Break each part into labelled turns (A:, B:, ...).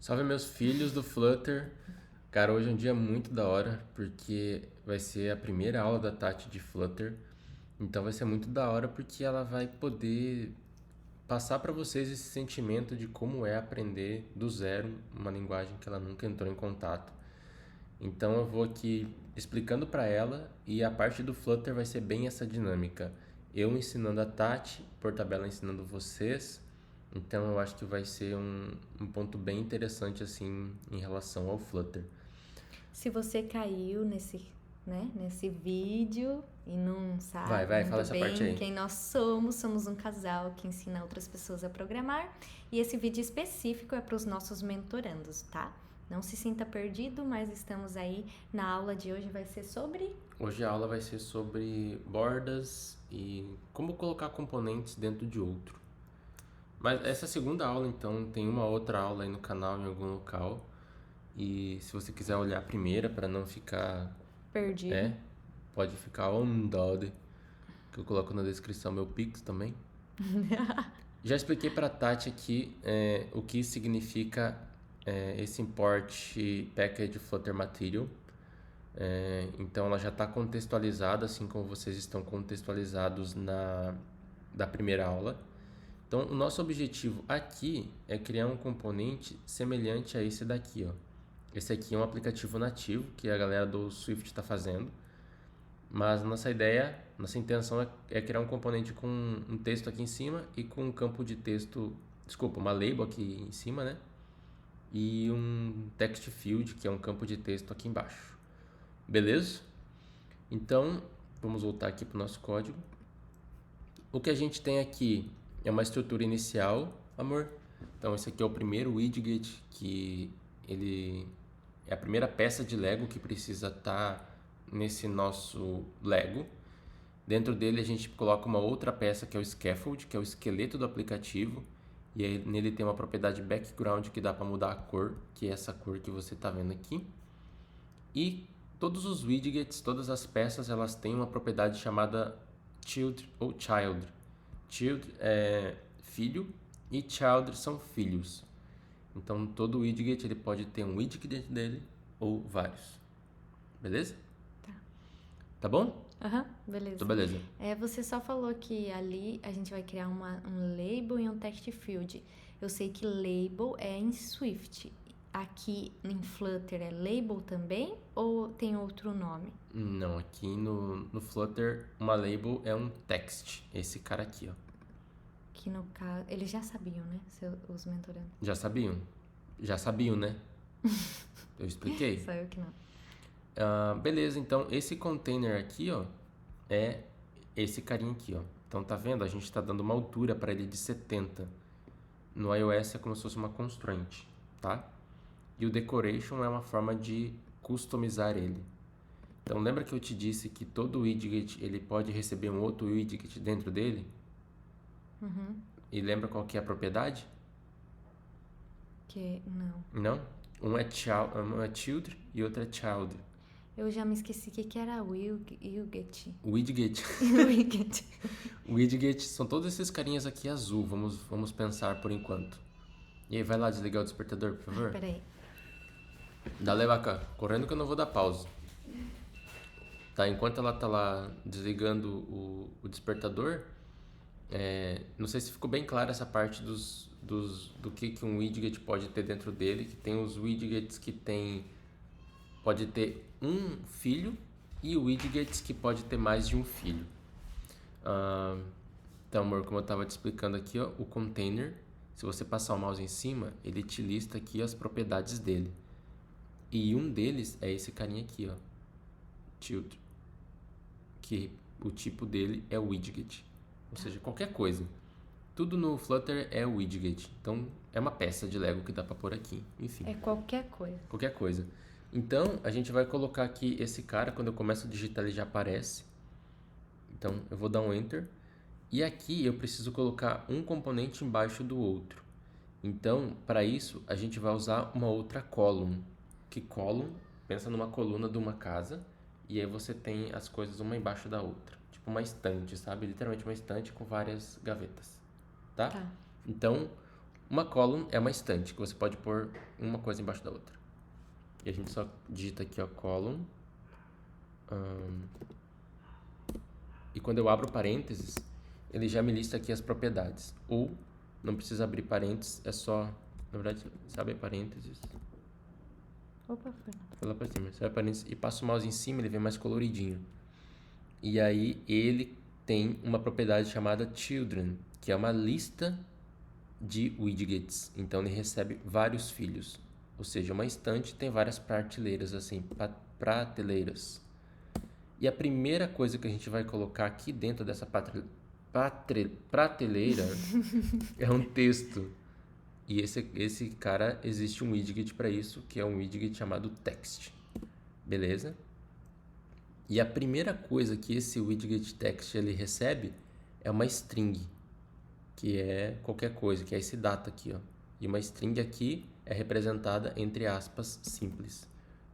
A: Salve meus filhos do Flutter. Cara, hoje é um dia muito da hora, porque vai ser a primeira aula da Tati de Flutter. Então vai ser muito da hora porque ela vai poder passar para vocês esse sentimento de como é aprender do zero uma linguagem que ela nunca entrou em contato. Então eu vou aqui explicando para ela e a parte do Flutter vai ser bem essa dinâmica. Eu ensinando a Tati, por tabela ensinando vocês. Então eu acho que vai ser um ponto bem interessante assim em relação ao Flutter.
B: Se você caiu nesse vídeo e não sabe
A: Vai, fala
B: muito
A: essa parte
B: bem
A: aí.
B: quem nós somos um casal que ensina outras pessoas a programar. E esse vídeo específico é para os nossos mentorandos, tá? Não se sinta perdido, mas estamos aí na aula de hoje. Vai ser sobre...
A: Hoje a aula vai ser sobre bordas e como colocar componentes dentro de outro. Mas essa segunda aula, então, tem uma outra aula aí no canal em algum local. E se você quiser olhar a primeira para não ficar,
B: Perdido.
A: pode ficar on dog, que eu coloco na descrição meu Pix também. Já expliquei para a Tati aqui o que significa esse import package Flutter Material. Então ela já está contextualizada, assim como vocês estão contextualizados da primeira aula. Então o nosso objetivo aqui é criar um componente semelhante a esse daqui, ó. Esse aqui é um aplicativo nativo que a galera do Swift está fazendo, mas nossa intenção é criar um componente com um texto aqui em cima e com um campo de texto, uma label aqui em cima, né? E um text field, que é um campo de texto aqui embaixo. Beleza? Então, vamos voltar aqui para o nosso código. O que a gente tem aqui é uma estrutura inicial, amor. Então, esse aqui é o primeiro widget, que ele é a primeira peça de Lego que precisa estar nesse nosso Lego. Dentro dele a gente coloca uma outra peça que é o scaffold, que é o esqueleto do aplicativo. E aí nele tem uma propriedade background que dá para mudar a cor, que é essa cor que você está vendo aqui. E todos os widgets, todas as peças, elas têm uma propriedade chamada child ou child. Child é filho e child são filhos. Então todo widget ele pode ter um widget dentro dele ou vários. Beleza? Tá bom?
B: Beleza.
A: Então beleza.
B: Você só falou que ali a gente vai criar um label e um text field. Eu sei que label é em Swift. Aqui em Flutter é label também ou tem outro nome?
A: Não, aqui no Flutter uma label é um text. Esse cara aqui, ó.
B: Que no caso... Eles já sabiam, né? Os mentorandos.
A: Já sabiam, né? Eu expliquei.
B: Só eu que não.
A: Beleza, então esse container aqui, ó, é esse carinha aqui, ó. Então tá vendo? A gente tá dando uma altura para ele de 70. No iOS é como se fosse uma constraint, tá? E o decoration é uma forma de customizar ele. Então lembra que eu te disse que todo widget ele pode receber um outro widget dentro dele? E lembra qual que é a propriedade?
B: Não.
A: Não? Um é child e outro é child.
B: Eu já me esqueci o que era widget.
A: Widget.
B: Widget.
A: Widget são todos esses carinhas aqui azul. Vamos pensar por enquanto. E aí, vai lá desligar o despertador, por favor.
B: Peraí.
A: Dá vaca, correndo que eu não vou dar pausa. Tá, enquanto ela tá lá desligando o despertador, não sei se ficou bem clara essa parte do que um widget pode ter dentro dele, que tem os widgets que pode ter um filho e widgets que pode ter mais de um filho. Então, amor, como eu estava te explicando aqui, ó, o container, se você passar o mouse em cima, ele te lista aqui as propriedades dele. E um deles é esse carinha aqui, ó, child, que o tipo dele é widget, ou seja, qualquer coisa. Tudo no Flutter é widget, então é uma peça de Lego que dá para pôr aqui, enfim.
B: É qualquer coisa.
A: Qualquer coisa. Então, a gente vai colocar aqui esse cara, quando eu começo a digitar ele já aparece. Então, eu vou dar um Enter. E aqui eu preciso colocar um componente embaixo do outro. Então, para isso, a gente vai usar uma outra column. Que column, pensa numa coluna de uma casa, e aí você tem as coisas uma embaixo da outra. Tipo uma estante, sabe? Literalmente uma estante com várias gavetas. Tá?
B: Tá.
A: Então, Uma column é uma estante, que você pode pôr uma coisa embaixo da outra. E a gente só digita aqui, ó, column. E quando eu abro parênteses, ele já me lista aqui as propriedades. Ou, não precisa abrir parênteses, é só... Na verdade, você abre parênteses.
B: Opa,
A: foi lá pra cima. Você abre parênteses e passa o mouse em cima, ele vem mais coloridinho. E aí, ele tem uma propriedade chamada children, que é uma lista de widgets. Então, ele recebe vários filhos. Ou seja, uma estante tem várias prateleiras, assim, prateleiras. E a primeira coisa que a gente vai colocar aqui dentro dessa prateleira é um texto. E esse cara, existe um widget para isso, que é um widget chamado text. Beleza? E a primeira coisa que esse widget text ele recebe é uma string, que é qualquer coisa, que é esse data aqui, ó. E uma string aqui é representada entre aspas simples.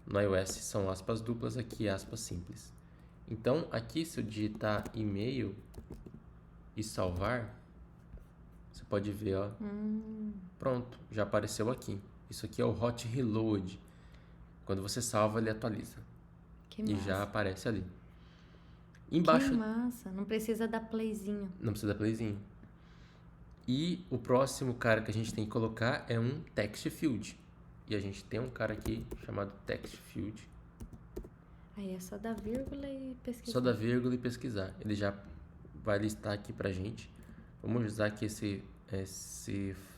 A: No iOS são aspas duplas, aqui aspas simples. Então, aqui se eu digitar e-mail e salvar, você pode ver, ó. Pronto, já apareceu aqui. Isso aqui é o Hot Reload. Quando você salva, ele atualiza.
B: Que massa.
A: E já aparece ali. Embaixo...
B: Que massa, não precisa dar playzinho.
A: Não precisa dar playzinho. E o próximo cara que a gente tem que colocar é um text field. E a gente tem um cara aqui chamado text field.
B: Aí é só dar vírgula e pesquisar.
A: Só dar vírgula e pesquisar. Ele já vai listar aqui pra gente. Vamos usar aqui esse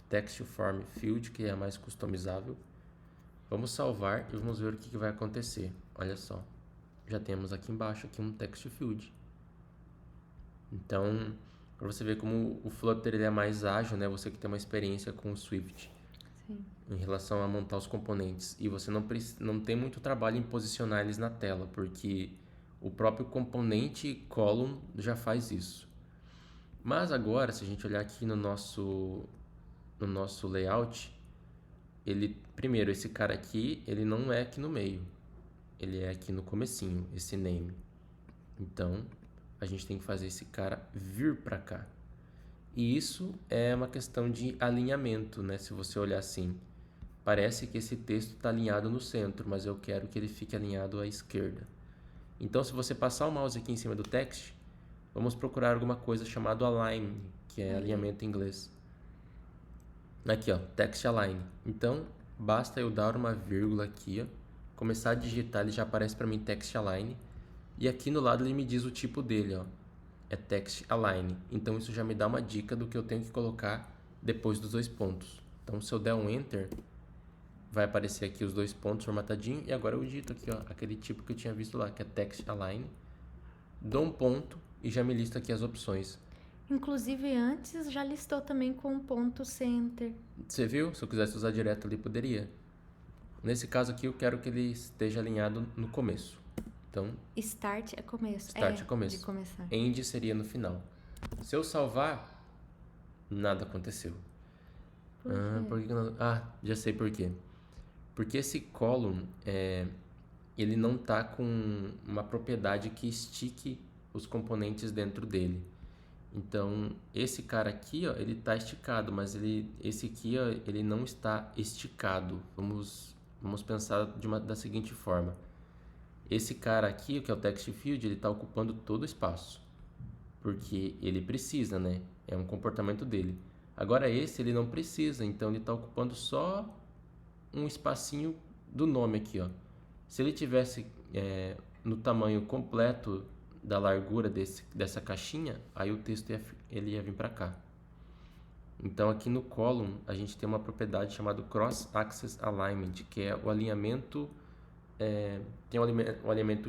A: text form field, que é mais customizável. Vamos salvar e vamos ver o que vai acontecer. Olha só. Já temos aqui embaixo aqui um text field. Então, para você ver como o Flutter ele é mais ágil, né? Você que tem uma experiência com o Swift.
B: Sim.
A: Em relação a montar os componentes. E você não tem muito trabalho em posicionar eles na tela, porque o próprio componente column já faz isso. Mas agora, se a gente olhar aqui no nosso layout, primeiro, esse cara aqui, ele não é aqui no meio. Ele é aqui no comecinho, esse name. Então, a gente tem que fazer esse cara vir para cá. E isso é uma questão de alinhamento, né? Se você olhar assim, parece que esse texto está alinhado no centro, mas eu quero que ele fique alinhado à esquerda. Então, se você passar o mouse aqui em cima do text, vamos procurar alguma coisa chamada align, que é alinhamento em inglês. Aqui, ó, text align. Então, basta eu dar uma vírgula aqui, ó, começar a digitar, ele já aparece para mim text align. E aqui no lado ele me diz o tipo dele, ó. É text align. Então isso já me dá uma dica do que eu tenho que colocar depois dos dois pontos. Então se eu der um enter, vai aparecer aqui os dois pontos formatadinho. E agora eu digito aqui, ó, aquele tipo que eu tinha visto lá, que é text align. Dou um ponto e já me lista aqui as opções.
B: Inclusive antes já listou também com um ponto center.
A: Você viu? Se eu quisesse usar direto ali, poderia. Nesse caso aqui eu quero que ele esteja alinhado no começo. Então,
B: Start é começo.
A: Start é começo.
B: De começar.
A: End seria no final. Se eu salvar, nada aconteceu. Por que não... já sei por quê. Porque esse column, ele não está com uma propriedade que estique os componentes dentro dele. Então, esse cara aqui, ó, ele está esticado, mas esse aqui, ó, ele não está esticado. Vamos pensar da seguinte forma. Esse cara aqui, que é o text field, ele está ocupando todo o espaço. Porque ele precisa, né? É um comportamento dele. Agora esse, ele não precisa, então ele está ocupando só um espacinho do nome aqui, ó. Se ele tivesse no tamanho completo da largura dessa caixinha, aí o texto ele ia vir para cá. Então aqui no column, a gente tem uma propriedade chamada Cross-Axis Alignment, que é o alinhamento... tem o alinhamento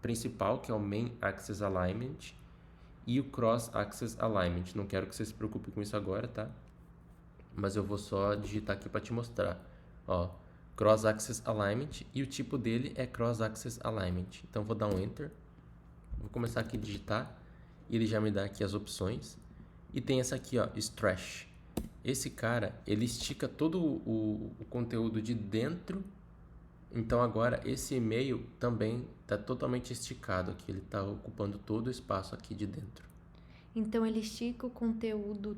A: principal, que é o Main Axis Alignment, e o Cross Axis Alignment. Não quero que você se preocupe com isso agora, tá? Mas eu vou só digitar aqui para te mostrar. Ó, Cross Axis Alignment, e o tipo dele é Cross Axis Alignment. Então vou dar um Enter. Vou começar aqui a digitar, e ele já me dá aqui as opções. E tem essa aqui, ó, Stretch. Esse cara, ele estica todo o conteúdo de dentro. Então agora esse e-mail também está totalmente esticado aqui, ele está ocupando todo o espaço aqui de dentro.
B: Então ele estica o conteúdo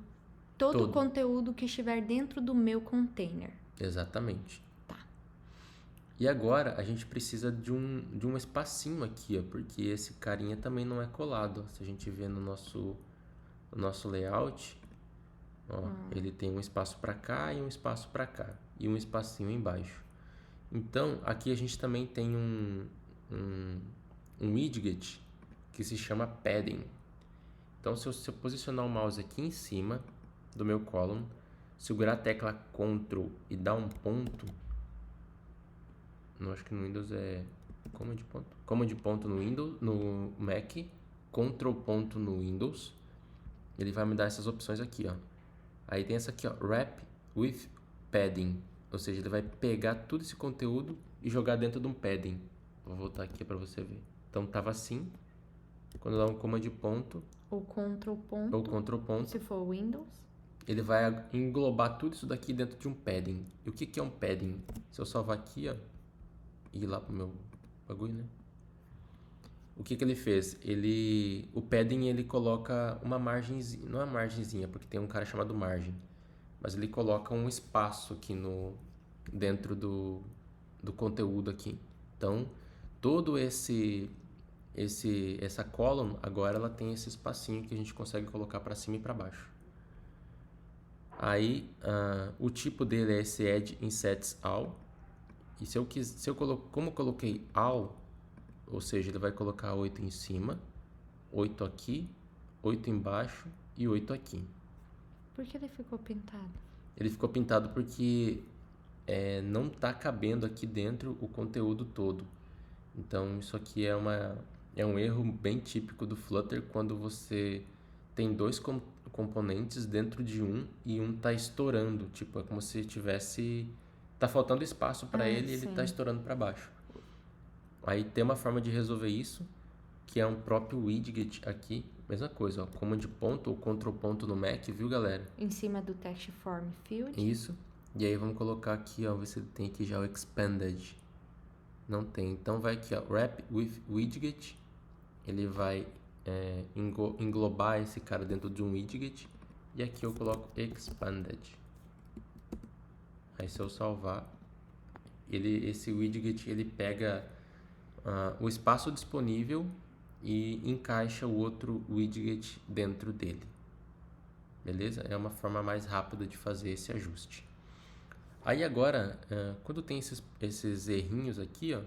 B: Todo o conteúdo que estiver dentro do meu container.
A: Exatamente.
B: Tá.
A: E agora a gente precisa de um espacinho aqui, ó, porque esse carinha também não é colado. Se a gente vê no nosso layout, ó, ele tem um espaço para cá e um espaço para cá e um espacinho embaixo. Então aqui a gente também tem um widget que se chama padding. Então se eu posicionar o mouse aqui em cima do meu column, segurar a tecla Ctrl e dar um ponto, não, acho que no Windows é Command ponto no Windows, no Mac, Ctrl ponto no Windows, ele vai me dar essas opções aqui, ó. Aí tem essa aqui, ó, Wrap with Padding, ou seja, ele vai pegar todo esse conteúdo e jogar dentro de um padding. Vou voltar aqui para você ver. Então tava assim, quando dá um Command ponto
B: ou Ctrl
A: ponto,
B: se for Windows,
A: ele vai englobar tudo isso daqui dentro de um padding. E o que é um padding? Se eu salvar aqui, ó, e ir lá pro meu bagulho, né? O que ele fez? O padding, ele coloca uma margenzinha, não é uma margenzinha, porque tem um cara chamado margem, mas ele coloca um espaço aqui dentro do conteúdo aqui. Então, todo essa column, agora ela tem esse espacinho que a gente consegue colocar para cima e para baixo. Aí, o tipo dele é esse add insets all. E como eu coloquei all, ou seja, ele vai colocar 8 em cima, 8 aqui, 8 embaixo e 8 aqui.
B: Por que ele ficou pintado?
A: Ele ficou pintado porque não está cabendo aqui dentro o conteúdo todo. Então, isso aqui é um erro bem típico do Flutter, quando você tem dois componentes dentro de um e um está estourando. Tipo, é como se tá faltando espaço para ele e ele está estourando para baixo. Aí tem uma forma de resolver isso, que é um próprio widget aqui. Mesma coisa, ó, Command ponto ou Ctrl ponto no Mac, viu, galera?
B: Em cima do text form field.
A: Isso. E aí vamos colocar aqui, ó, ver se tem aqui já o expanded. Não tem. Então vai aqui, ó, wrap with widget. Ele vai englobar esse cara dentro de um widget. E aqui eu coloco expanded. Aí se eu salvar, esse widget ele pega o espaço disponível e encaixa o outro widget dentro dele. Beleza? É uma forma mais rápida de fazer esse ajuste. Aí agora, quando tem esses errinhos aqui, ó,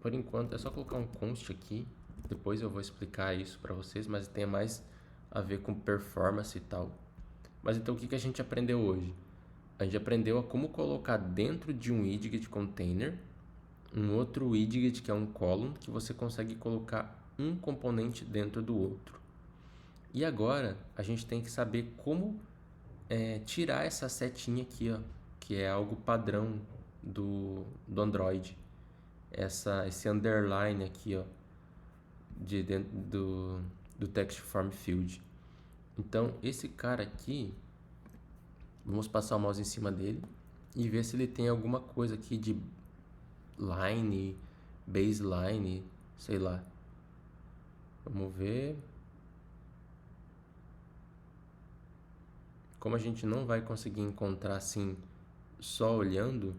A: por enquanto é só colocar um const aqui. Depois eu vou explicar isso para vocês, mas tem mais a ver com performance e tal. Mas então o que a gente aprendeu hoje? A gente aprendeu a como colocar dentro de um widget container um outro widget que é um column, que você consegue colocar um componente dentro do outro. E agora a gente tem que saber como tirar essa setinha aqui, ó, que é algo padrão do Android. Esse underline aqui, ó, dentro do text form field. Então esse cara aqui, vamos passar o mouse em cima dele e ver se ele tem alguma coisa aqui de line, baseline, sei lá. Vamos ver. Como a gente não vai conseguir encontrar assim só olhando.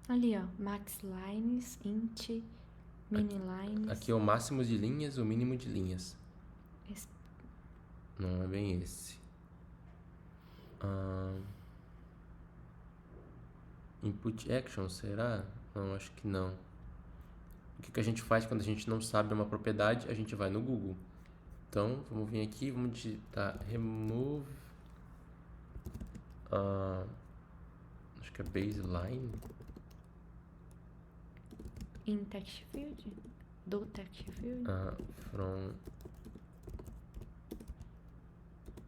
B: Ali, ó, max lines, int, mini lines.
A: Aqui é o máximo de linhas, o mínimo de linhas. Não é bem esse. Input action, será? Não, acho que não. O que a gente faz quando a gente não sabe uma propriedade? A gente vai no Google. Então, vamos vir aqui, vamos digitar remove. Acho que é baseline.
B: In text field? Do text field?
A: From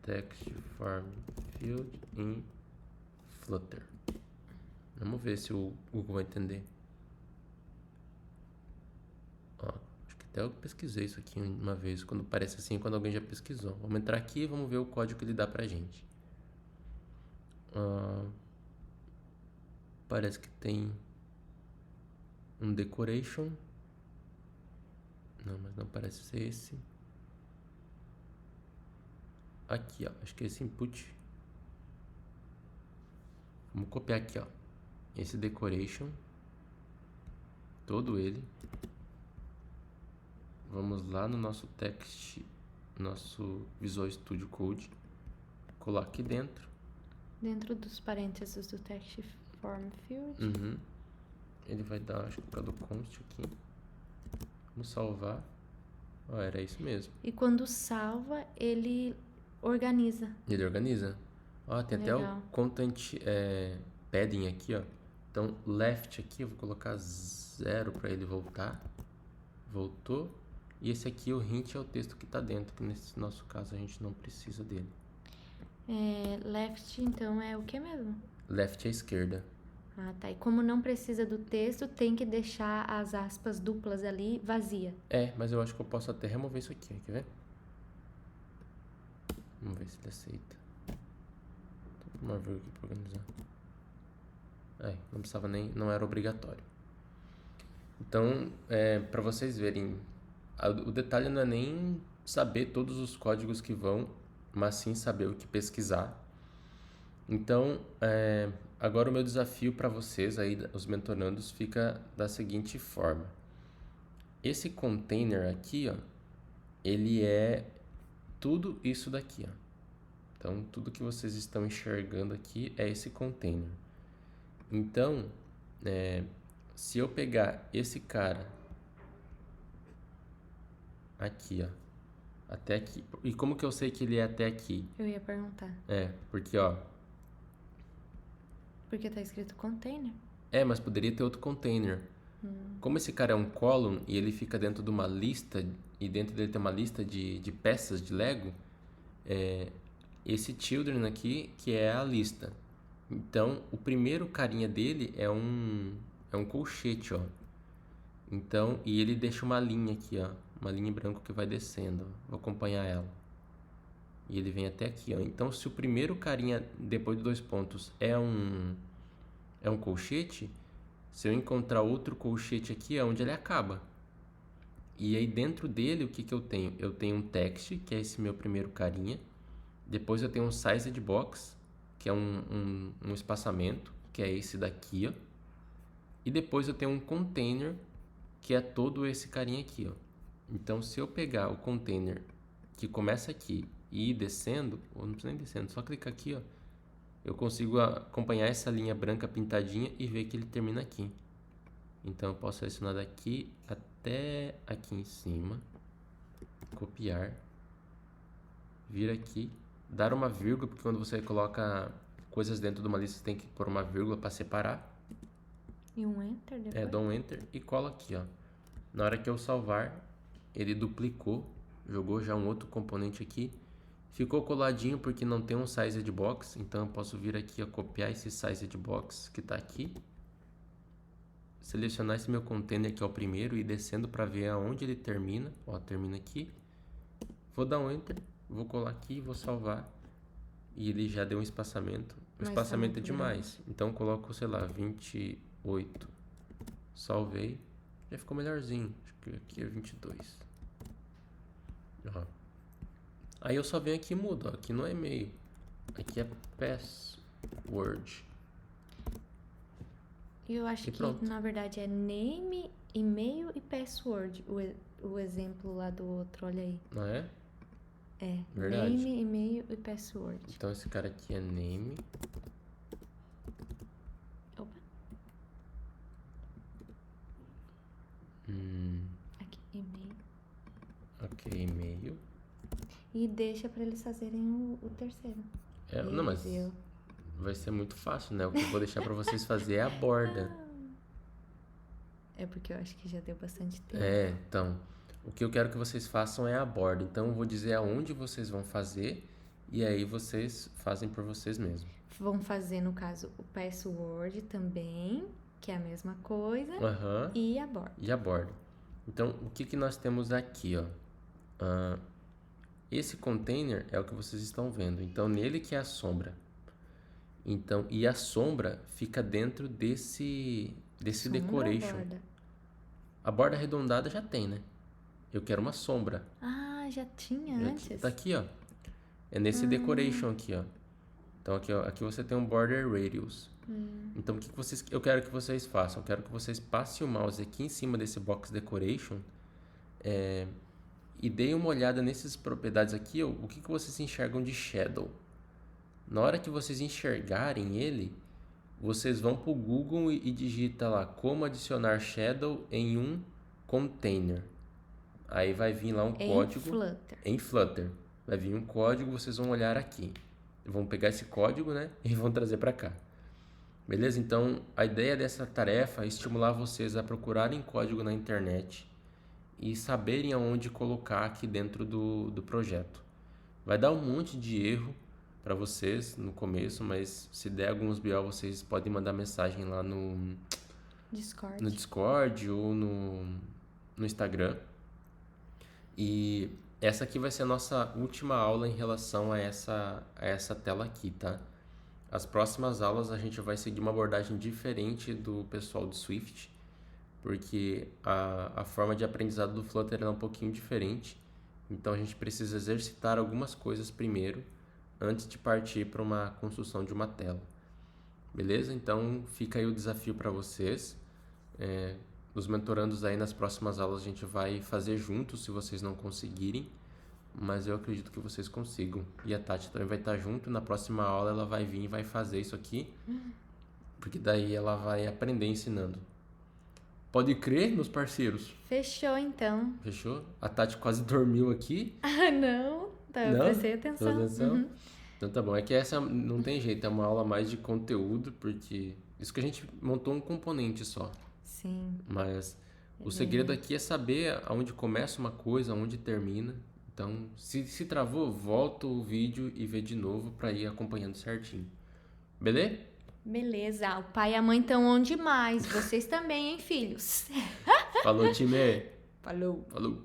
A: text form field in Flutter. Vamos ver se o Google vai entender. Acho que até eu pesquisei isso aqui uma vez. Quando parece assim, quando alguém já pesquisou. Vamos entrar aqui e vamos ver o código que ele dá pra gente. Parece que tem um decoration. Não, mas não parece ser esse. aqui, ó. Acho que é esse input. Vamos copiar aqui, ó. Esse decoration. Todo ele. Vamos lá no nosso text, nosso Visual Studio Code. Colar aqui dentro.
B: Dentro dos parênteses do text form field.
A: Uhum. Ele vai dar, acho que por causa do const aqui. Vamos salvar. Ó, era isso mesmo.
B: E quando salva, ele organiza.
A: Ele organiza. Ó, tem
B: Legal.
A: até o content padding aqui, ó. Então, left aqui, eu vou colocar 0 para ele voltar. Voltou. E esse aqui, o hint, é o texto que está dentro, que nesse nosso caso a gente não precisa dele.
B: Left, então, é o que mesmo?
A: Left é a esquerda.
B: Ah, tá. E como não precisa do texto, tem que deixar as aspas duplas ali vazia.
A: Mas eu acho que eu posso até remover isso aqui, quer ver? Vamos ver se ele aceita. Tô uma vírgula aqui pra organizar. Não precisava nem, não era obrigatório. Então, para vocês verem, o detalhe não é nem saber todos os códigos que vão, mas sim saber o que pesquisar. Então, agora o meu desafio para vocês aí, os mentorandos, fica da seguinte forma. Esse container aqui, ó, ele é tudo isso daqui, ó. Então, tudo que vocês estão enxergando aqui é esse container. Então, se eu pegar esse cara aqui, ó, até aqui. E como que eu sei que ele é até aqui?
B: Eu ia perguntar.
A: Porque, ó.
B: Porque tá escrito container.
A: Mas poderia ter outro container. Como esse cara é um column e ele fica dentro de uma lista, e dentro dele tem uma lista de peças de Lego, esse children aqui que é a lista. Então, o primeiro carinha dele é um colchete, ó. Então, e ele deixa uma linha aqui, ó. Uma linha em branco que vai descendo. Vou acompanhar ela. E ele vem até aqui, ó. Então, se o primeiro carinha, depois de 2 pontos, é um colchete, se eu encontrar outro colchete aqui, é onde ele acaba. E aí, dentro dele, o que que eu tenho? Eu tenho um text, que é esse meu primeiro carinha. Depois eu tenho um sized box, que é um espaçamento, que é esse daqui, ó. E depois eu tenho um container, que é todo esse carinha aqui, ó. Então, se eu pegar o container que começa aqui e ir descendo, ou não precisa nem descendo, só clicar aqui, ó, eu consigo acompanhar essa linha branca pintadinha e ver que ele termina aqui. Então, eu posso selecionar daqui até aqui em cima, copiar, vir aqui, dar uma vírgula, porque quando você coloca coisas dentro de uma lista, você tem que pôr uma vírgula para separar.
B: E um enter depois?
A: Dou um enter e colo aqui, ó. Na hora que eu salvar, ele duplicou, jogou já um outro componente aqui. Ficou coladinho porque não tem um sized box, então eu posso vir aqui, ó, copiar esse sized box que está aqui. Selecionar esse meu container que é o primeiro e ir descendo para ver aonde ele termina. Ó, termina aqui. Vou dar um enter, vou colar aqui, vou salvar. E ele já deu um espaçamento. O espaçamento é demais. Então eu coloco, sei lá, 28. Salvei. Já ficou melhorzinho. Acho que aqui é 22. Ó. Aí eu só venho aqui e mudo. Ó. Aqui não é e-mail. Aqui é password.
B: Eu acho que na verdade é name, e-mail e password. O exemplo lá do outro, olha aí.
A: Não é?
B: Verdade. Name, e-mail e password.
A: Então esse cara aqui é name.
B: Opa. Aqui, e-mail.
A: Ok, e-mail.
B: E deixa pra eles fazerem o terceiro.
A: Não, mas vai ser muito fácil, né? O que eu vou deixar pra vocês fazer é a borda.
B: É porque eu acho que já deu bastante tempo.
A: Então, o que eu quero que vocês façam é a borda. Então, eu vou dizer aonde vocês vão fazer e aí vocês fazem por vocês mesmos.
B: Vão fazer, no caso, o password também, que é a mesma coisa, e a borda.
A: E a borda. Então, o que nós temos aqui, ó? Esse container é o que vocês estão vendo. Então, nele que é a sombra. Então, e a sombra fica dentro desse decoration. A borda arredondada já tem, né? Eu quero uma sombra.
B: Já tinha antes?
A: Tá aqui, ó. É nesse decoration aqui, ó. Então aqui você tem um border radius. Então eu quero que vocês façam? Eu quero que vocês passem o mouse aqui em cima desse box decoration e deem uma olhada nessas propriedades aqui, ó, o que vocês enxergam de shadow. Na hora que vocês enxergarem ele, vocês vão para o Google e digita lá como adicionar shadow em um container. Aí vai vir lá um código em Flutter. Vai vir um código, vocês vão olhar aqui. Vão pegar esse código, né, e vão trazer para cá. Beleza? Então, a ideia dessa tarefa é estimular vocês a procurarem código na internet e saberem aonde colocar aqui dentro do projeto. Vai dar um monte de erro para vocês no começo, mas se der alguns BO, vocês podem mandar mensagem lá no Discord ou no Instagram. E essa aqui vai ser a nossa última aula em relação a essa tela aqui, tá? As próximas aulas a gente vai seguir uma abordagem diferente do pessoal do Swift, porque a forma de aprendizado do Flutter é um pouquinho diferente. Então a gente precisa exercitar algumas coisas primeiro, antes de partir para uma construção de uma tela. Beleza? Então fica aí o desafio para vocês. Os mentorandos aí nas próximas aulas a gente vai fazer juntos, se vocês não conseguirem, mas eu acredito que vocês consigam. E a Tati também vai estar junto, na próxima aula ela vai vir e vai fazer isso aqui, porque daí ela vai aprender ensinando. Pode crer, meus parceiros?
B: Fechou, então.
A: Fechou? A Tati quase dormiu aqui.
B: Ah, não. Eu prestei atenção.
A: Então tá bom. É que essa não tem jeito, é uma aula mais de conteúdo, porque isso que a gente montou um componente só.
B: Sim.
A: Mas o segredo aqui é saber aonde começa uma coisa, aonde termina. Então, se travou, volta o vídeo e vê de novo para ir acompanhando certinho. Beleza?
B: Beleza. O pai e a mãe estão on demais. Vocês também, hein, filhos?
A: Falou, time.
B: Falou.
A: Falou.